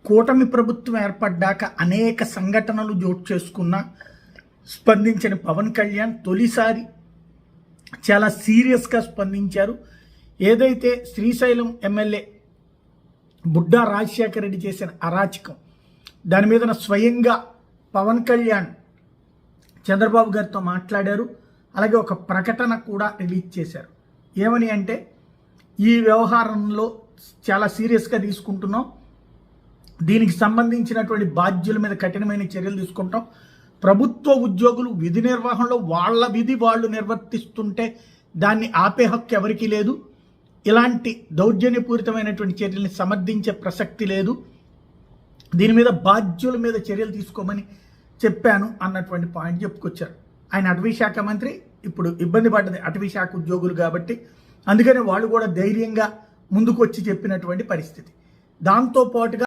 కూటమి ప్రభుత్వం ఏర్పడ్డాక అనేక సంఘటనలు జోటు చేసుకున్న స్పందించిన పవన్ కళ్యాణ్ తొలిసారి చాలా సీరియస్గా స్పందించారు. ఏదైతే శ్రీశైలం ఎమ్మెల్యే బుడ్డా రాజశేఖర రెడ్డి చేసిన అరాచకం దాని మీద స్వయంగా పవన్ కళ్యాణ్ చంద్రబాబు గారితో మాట్లాడారు. అలాగే ఒక ప్రకటన కూడా రిలీజ్ చేశారు. ఏమని అంటే, ఈ వ్యవహారంలో చాలా సీరియస్గా తీసుకుంటున్నాం, దీనికి సంబంధించినటువంటి బాధ్యుల మీద కఠినమైన చర్యలు తీసుకుంటాం. ప్రభుత్వ ఉద్యోగులు విధి నిర్వహణలో వాళ్ళ విధి వాళ్ళు నిర్వర్తిస్తుంటే దాన్ని ఆపే హక్కు ఎవరికీ లేదు. ఇలాంటి దౌర్జన్యపూరితమైనటువంటి చర్యల్ని సమర్థించే ప్రసక్తి లేదు. దీని మీద బాధ్యుల మీద చర్యలు తీసుకోమని చెప్పాను అన్నటువంటి పాయింట్ చెప్పుకొచ్చారు. ఆయన అటవీ శాఖ మంత్రి, ఇప్పుడు ఇబ్బంది పడ్డది అటవీ శాఖ ఉద్యోగులు కాబట్టి అందుకని వాళ్ళు కూడా ధైర్యంగా ముందుకు వచ్చి చెప్పినటువంటి పరిస్థితి. దాంతో పాటుగా